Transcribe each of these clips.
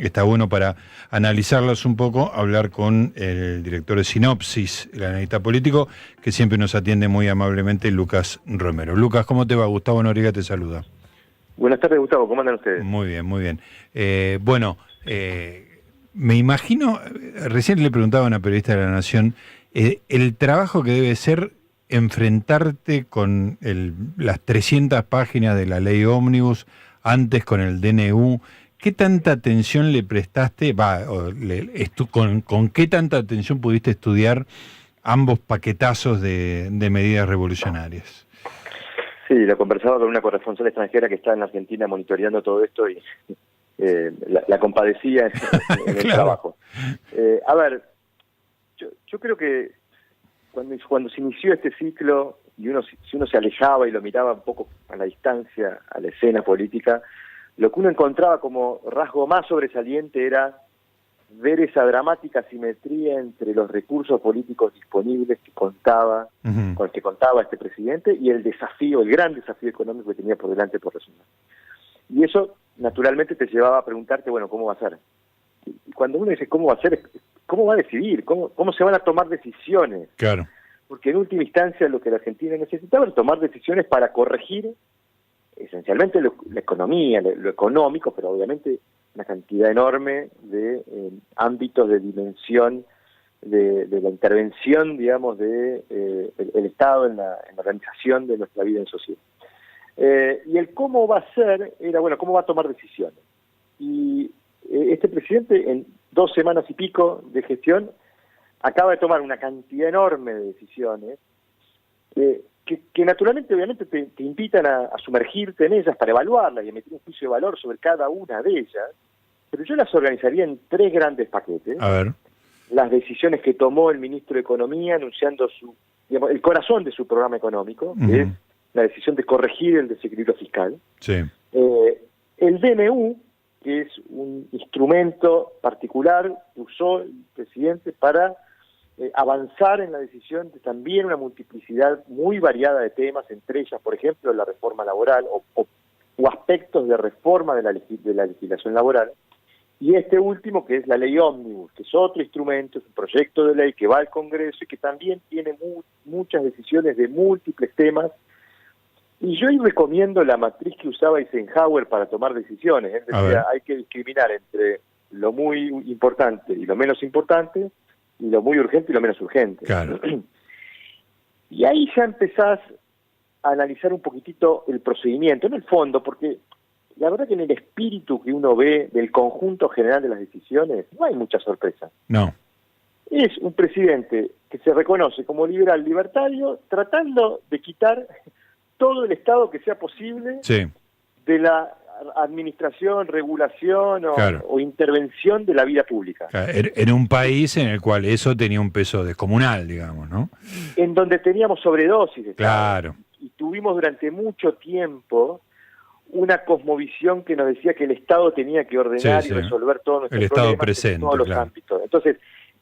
está bueno para analizarlas un poco, hablar con el director de Sinopsis, el analista político, que siempre nos atiende muy amablemente, Lucas Romero. Lucas, ¿cómo te va? Gustavo Noriega te saluda. Buenas tardes, Gustavo, ¿cómo andan ustedes? Muy bien, muy bien. Me imagino, recién le preguntaba a una periodista de La Nación, el trabajo que debe ser enfrentarte con las 300 páginas de la ley Ómnibus, antes con el DNU. ¿Qué tanta atención le prestaste? ¿Con qué tanta atención pudiste estudiar ambos paquetazos de medidas revolucionarias? Sí, lo conversaba con una corresponsal extranjera que está en Argentina monitoreando todo esto y la compadecía en el Claro. trabajo. A ver, yo creo que cuando se inició este ciclo y si uno se alejaba y lo miraba un poco a la distancia a la escena política, lo que uno encontraba como rasgo más sobresaliente era ver esa dramática asimetría entre los recursos políticos disponibles con los que contaba este presidente y el gran desafío económico que tenía por delante por resolver. Y eso naturalmente te llevaba a preguntarte, bueno, ¿cómo va a ser? Y cuando uno dice cómo va a ser, ¿cómo va a decidir? ¿Cómo se van a tomar decisiones? Claro. Porque en última instancia lo que la Argentina necesitaba era tomar decisiones para corregir esencialmente la economía, lo económico, pero obviamente una cantidad enorme de ámbitos de dimensión de la intervención, digamos, de el Estado en la organización de nuestra vida en sociedad. Y el cómo va a ser era, bueno, cómo va a tomar decisiones. Y este presidente, en 2 semanas y pico de gestión, acaba de tomar una cantidad enorme de decisiones que naturalmente, obviamente, te invitan a sumergirte en ellas para evaluarlas y emitir un juicio de valor sobre cada una de ellas, pero yo las organizaría en 3 grandes paquetes. A ver. Las decisiones que tomó el ministro de Economía anunciando el corazón de su programa económico, que es la decisión de corregir el desequilibrio fiscal. Sí. El DNU, que es un instrumento particular que usó el presidente para avanzar en la decisión de también una multiplicidad muy variada de temas, entre ellas, por ejemplo, la reforma laboral o aspectos de reforma de la legislación laboral. Y este último, que es la ley Ómnibus, que es otro instrumento, es un proyecto de ley que va al Congreso y que también tiene muchas decisiones de múltiples temas. Y yo ahí recomiendo la matriz que usaba Eisenhower para tomar decisiones. Es decir, hay que discriminar entre lo muy importante y lo menos importante, y lo muy urgente y lo menos urgente. Claro. Y ahí ya empezás a analizar un poquitito el procedimiento, en el fondo, porque la verdad que en el espíritu que uno ve del conjunto general de las decisiones, no hay mucha sorpresa. No. Es un presidente que se reconoce como liberal libertario, tratando de quitar todo el Estado que sea posible de la administración, regulación o intervención de la vida pública. En un país en el cual eso tenía un peso descomunal, digamos, ¿no? En donde teníamos sobredosis de Estado. Claro. Y tuvimos durante mucho tiempo una cosmovisión que nos decía que el Estado tenía que ordenar y resolver todos nuestros problemas presente, en todos los ámbitos. Entonces,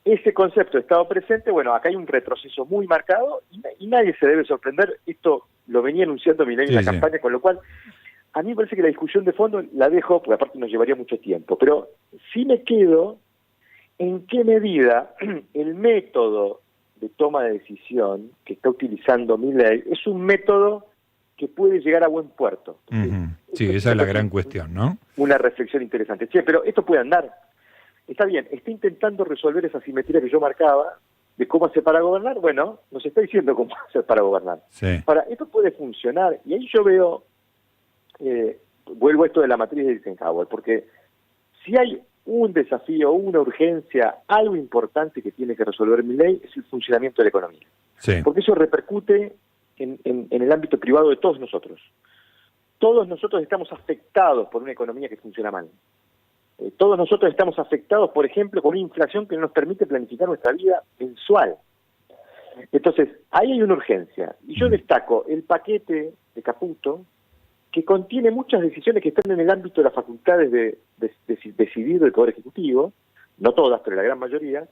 ese concepto de Estado presente, bueno, acá hay un retroceso muy marcado y nadie se debe sorprender. Esto lo venía anunciando Milei en la campaña, con lo cual a mí me parece que la discusión de fondo la dejo, porque aparte nos llevaría mucho tiempo, pero sí me quedo en qué medida el método de toma de decisión que está utilizando Milei es un método que puede llegar a buen puerto. Sí, esa es la gran cuestión, ¿no? Una reflexión interesante. Che, pero esto puede andar. Está bien, está intentando resolver esa simetría que yo marcaba de cómo hacer para gobernar. Bueno, nos está diciendo cómo hacer para gobernar. Sí. Ahora, esto puede funcionar. Y ahí yo veo, vuelvo a esto de la matriz de Eisenhower, porque si hay un desafío, una urgencia, algo importante que tiene que resolver Milei es el funcionamiento de la economía. Sí. Porque eso repercute en el ámbito privado de todos nosotros. Todos nosotros estamos afectados por una economía que funciona mal. Todos nosotros estamos afectados, por ejemplo, con una inflación que no nos permite planificar nuestra vida mensual. Entonces, ahí hay una urgencia. Y yo destaco el paquete de Caputo, que contiene muchas decisiones que están en el ámbito de las facultades de decidir del Poder Ejecutivo, no todas, pero la gran mayoría,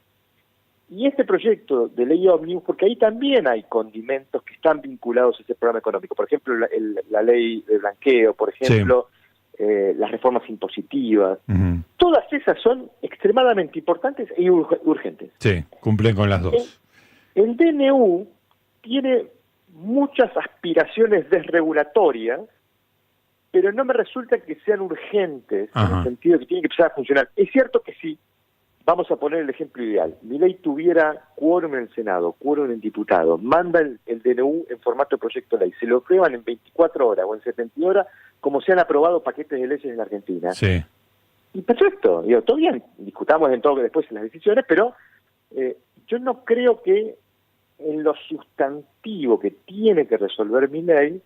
y este proyecto de ley Ómnibus, porque ahí también hay condimentos que están vinculados a ese programa económico, por ejemplo, la ley de blanqueo, por ejemplo, las reformas impositivas, todas esas son extremadamente importantes y urgentes. Sí, cumplen con las dos. El DNU tiene muchas aspiraciones desregulatorias, pero no me resulta que sean urgentes, en el sentido de que tienen que empezar a funcionar. Es cierto que sí, vamos a poner el ejemplo ideal. Milei tuviera quórum en el Senado, quórum en diputados, manda el DNU en formato de proyecto de ley, se lo aprueban en 24 horas o en 70 horas, como se han aprobado paquetes de leyes en la Argentina. Sí. Y perfecto, digo, todo bien, discutamos en todo después en las decisiones, pero yo no creo que en lo sustantivo que tiene que resolver Milei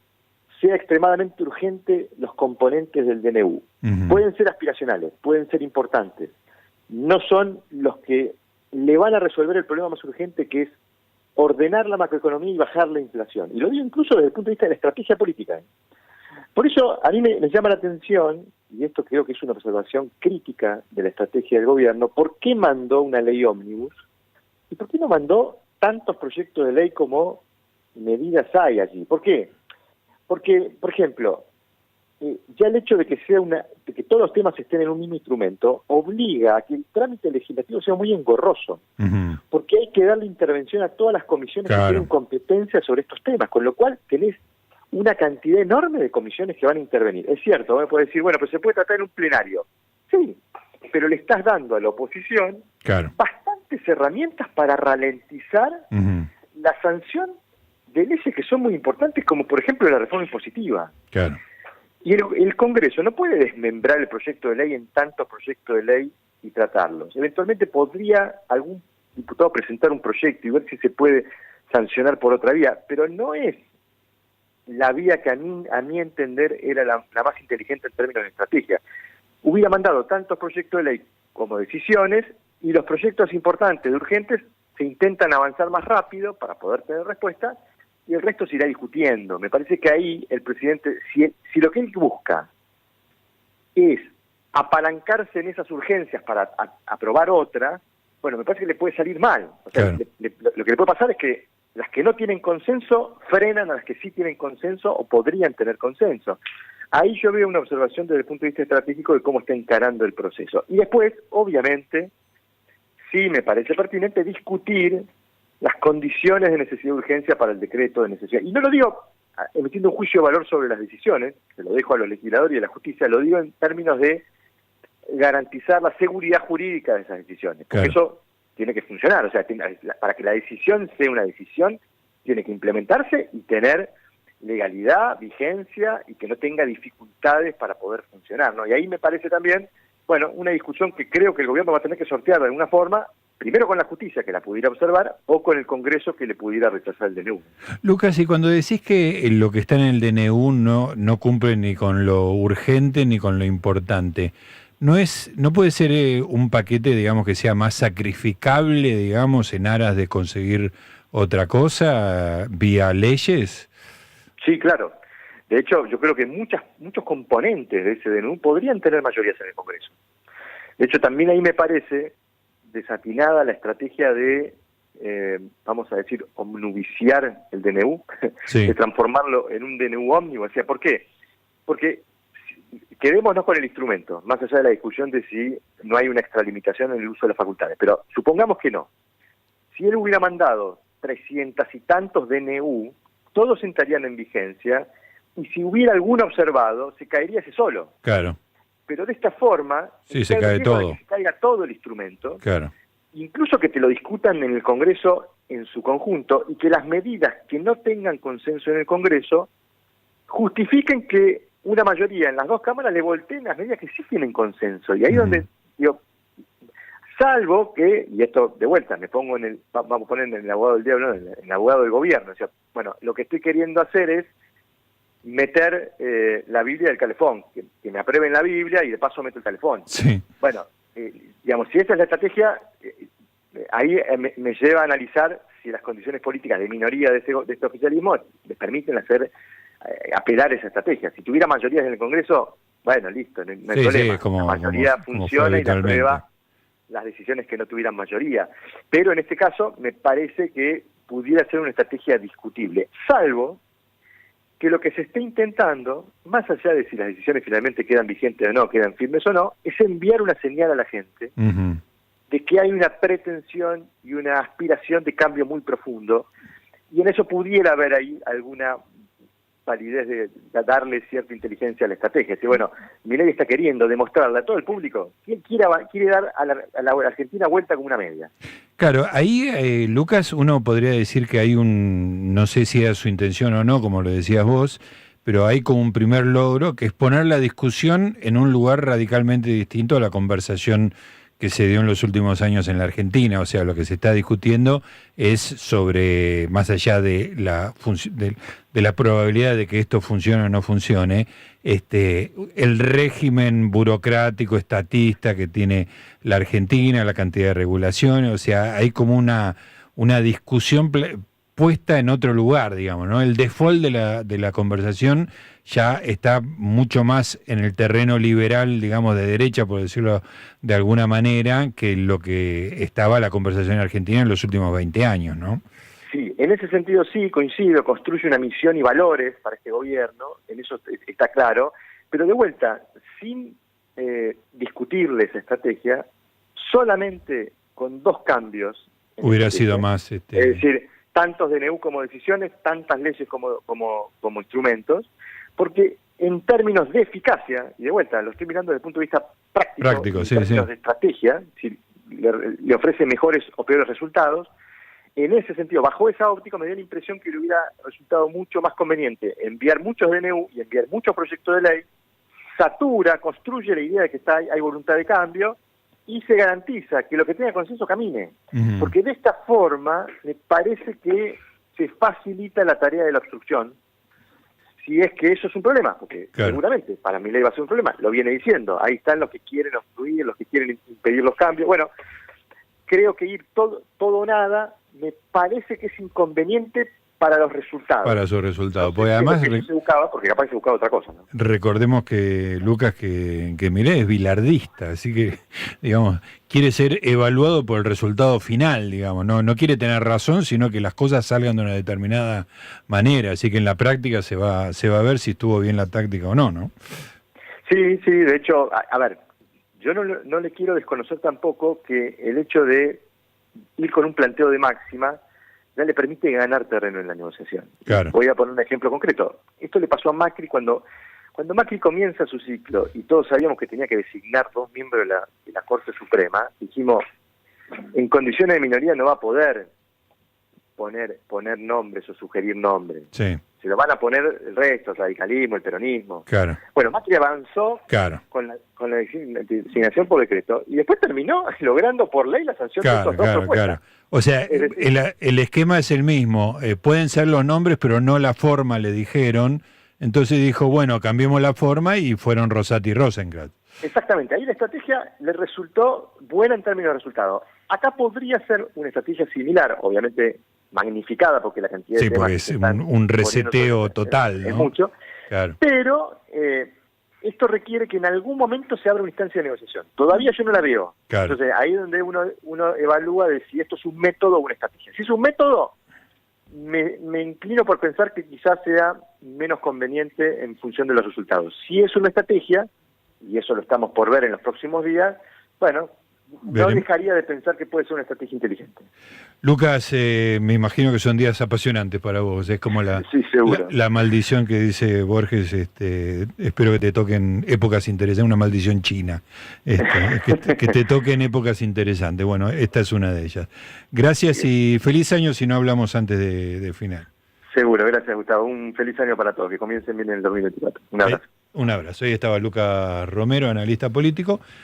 sea extremadamente urgente los componentes del DNU. Pueden ser aspiracionales, pueden ser importantes, no son los que le van a resolver el problema más urgente, que es ordenar la macroeconomía y bajar la inflación. Y lo digo incluso desde el punto de vista de la estrategia política. Por eso a mí me llama la atención, y esto creo que es una observación crítica de la estrategia del gobierno, ¿por qué mandó una ley ómnibus? ¿Y por qué no mandó tantos proyectos de ley como medidas hay allí? ¿Por qué? Porque, por ejemplo, ya el hecho de que de que todos los temas estén en un mismo instrumento obliga a que el trámite legislativo sea muy engorroso, porque hay que darle intervención a todas las comisiones que tienen competencia sobre estos temas, con lo cual tenés una cantidad enorme de comisiones que van a intervenir. Es cierto, me puede decir, bueno, pues se puede tratar en un plenario. Sí, pero le estás dando a la oposición bastantes herramientas para ralentizar la sanción de leyes que son muy importantes, como por ejemplo la reforma impositiva. Y el Congreso no puede desmembrar el proyecto de ley en tantos proyectos de ley y tratarlos. Eventualmente podría algún diputado presentar un proyecto y ver si se puede sancionar por otra vía, pero no es la vía que a mi entender era la más inteligente en términos de estrategia. Hubiera mandado tantos proyectos de ley como decisiones, y los proyectos importantes, urgentes, se intentan avanzar más rápido para poder tener respuesta, y el resto se irá discutiendo. Me parece que ahí el presidente, si lo que él busca es apalancarse en esas urgencias para aprobar otra, bueno, me parece que le puede salir mal. O sea, lo que le puede pasar es que las que no tienen consenso frenan a las que sí tienen consenso o podrían tener consenso. Ahí yo veo una observación desde el punto de vista estratégico de cómo está encarando el proceso. Y después, obviamente, sí me parece pertinente discutir las condiciones de necesidad y urgencia para el decreto de necesidad. Y no lo digo emitiendo un juicio de valor sobre las decisiones, que lo dejo a los legisladores y a la justicia, lo digo en términos de garantizar la seguridad jurídica de esas decisiones. Porque eso tiene que funcionar, o sea, para que la decisión sea una decisión, tiene que implementarse y tener legalidad, vigencia, y que no tenga dificultades para poder funcionar, ¿no? Y ahí me parece también, bueno, una discusión que creo que el gobierno va a tener que sortear de alguna forma, primero con la justicia, que la pudiera observar, o con el Congreso, que le pudiera rechazar el DNU. Lucas, y cuando decís que lo que está en el DNU no cumple ni con lo urgente ni con lo importante, ¿no puede ser un paquete, digamos, que sea más sacrificable, digamos, en aras de conseguir otra cosa vía leyes? Sí, claro. De hecho, yo creo que muchos componentes de ese DNU podrían tener mayorías en el Congreso. De hecho, también ahí me parece desatinada la estrategia de, vamos a decir, omnubiciar el DNU, de transformarlo en un DNU ómnibus. O sea, ¿por qué? Porque quedémonos con el instrumento, más allá de la discusión de si no hay una extralimitación en el uso de las facultades. Pero supongamos que no. Si él hubiera mandado 300 y tantos DNU, todos entrarían en vigencia, y si hubiera alguno observado, se caería ese solo. Claro. Pero de esta forma, se cae todo. Que se caiga todo el instrumento, claro. Incluso que te lo discutan en el Congreso en su conjunto, y que las medidas que no tengan consenso en el Congreso justifiquen que una mayoría en las dos cámaras le volteen las medidas que sí tienen consenso. Y ahí donde, digo, salvo que, y esto de vuelta, me pongo vamos a poner en el abogado del diablo, en el abogado del gobierno, o sea, bueno, lo que estoy queriendo hacer es meter la Biblia del calefón, que me aprueben la Biblia y de paso meto el calefón. Sí. Bueno, digamos, si esa es la estrategia, ahí me lleva a analizar si las condiciones políticas de minoría de este oficialismo les permiten apelar esa estrategia. Si tuviera mayorías en el Congreso, bueno, listo, no hay problema. La mayoría funciona y la aprueba las decisiones que no tuvieran mayoría. Pero en este caso me parece que pudiera ser una estrategia discutible, salvo que lo que se está intentando, más allá de si las decisiones finalmente quedan vigentes o no, quedan firmes o no, es enviar una señal a la gente de que hay una pretensión y una aspiración de cambio muy profundo, y en eso pudiera haber ahí alguna validez de darle cierta inteligencia a la estrategia. Si bueno, Milei está queriendo demostrarle a todo el público que él quiere dar a la Argentina vuelta como una media. Claro, ahí, Lucas, uno podría decir que hay no sé si es su intención o no, como lo decías vos, pero hay como un primer logro, que es poner la discusión en un lugar radicalmente distinto a la conversación que se dio en los últimos años en la Argentina. O sea, lo que se está discutiendo es sobre, más allá de la probabilidad de que esto funcione o no funcione, el régimen burocrático, estatista que tiene la Argentina, la cantidad de regulaciones. O sea, hay como una discusión puesta en otro lugar, digamos, ¿no? El default de la conversación ya está mucho más en el terreno liberal, digamos, de derecha, por decirlo de alguna manera, que lo que estaba la conversación en Argentina en los últimos 20 años, ¿no? Sí, en ese sentido sí, coincido, construye una misión y valores para este gobierno, en eso está claro, pero de vuelta, sin discutirle esa estrategia, solamente con 2 cambios. Hubiera sido más... Es decir, tantos DNU como decisiones, tantas leyes como instrumentos, porque en términos de eficacia, y de vuelta, lo estoy mirando desde el punto de vista práctico en términos de estrategia, si le ofrece mejores o peores resultados, en ese sentido, bajo esa óptica me dio la impresión que le hubiera resultado mucho más conveniente enviar muchos DNU y enviar muchos proyectos de ley, satura, construye la idea de que hay voluntad de cambio, y se garantiza que lo que tenga consenso camine. Porque de esta forma me parece que se facilita la tarea de la obstrucción, si es que eso es un problema, porque seguramente para Milei va a ser un problema, lo viene diciendo, ahí están los que quieren obstruir, los que quieren impedir los cambios. Bueno, creo que ir todo o nada me parece que es inconveniente para los resultados. Para sus resultados. No sé Porque además se buscaba, porque capaz se buscaba otra cosa, ¿no? Recordemos que Lucas, que Milei es bilardista, así que, digamos, quiere ser evaluado por el resultado final, digamos, no quiere tener razón, sino que las cosas salgan de una determinada manera, así que en la práctica se va a ver si estuvo bien la táctica o no, ¿no? Sí, de hecho, a ver, yo no le quiero desconocer tampoco que el hecho de ir con un planteo de máxima ya le permite ganar terreno en la negociación. Claro. Voy a poner un ejemplo concreto. Esto le pasó a Macri cuando Macri comienza su ciclo y todos sabíamos que tenía que designar 2 miembros de la Corte Suprema. Dijimos, en condiciones de minoría no va a poder poner nombres o sugerir nombres. Sí. Se lo van a poner el resto, el radicalismo, el peronismo. Claro. Bueno, Macri avanzó con la designación por decreto y después terminó logrando por ley la sanción de esas 2 propuestas. Claro. O sea, el esquema es el mismo. Pueden ser los nombres, pero no la forma, le dijeron. Entonces dijo, bueno, cambiemos la forma y fueron Rosati y Rosenkrantz. Exactamente. Ahí la estrategia le resultó buena en términos de resultado. Acá podría ser una estrategia similar, obviamente magnificada porque la cantidad de temas... Sí, porque es un reseteo total, ¿no? Es mucho. Claro. Pero esto requiere que en algún momento se abra una instancia de negociación. Todavía yo no la veo. Claro. Entonces ahí es donde uno evalúa de si esto es un método o una estrategia. Si es un método, me inclino por pensar que quizás sea menos conveniente en función de los resultados. Si es una estrategia, y eso lo estamos por ver en los próximos días, bueno, no dejaría de pensar que puede ser una estrategia inteligente. Lucas, me imagino que son días apasionantes para vos. Es como la maldición que dice Borges. Espero que te toquen épocas interesantes, una maldición china. Que te toquen épocas interesantes. Bueno, esta es una de ellas. Gracias y feliz año si no hablamos antes de final. Seguro, gracias Gustavo. Un feliz año para todos. Que comiencen bien en el 2024. Un abrazo. Un abrazo. Hoy estaba Lucas Romero, analista político.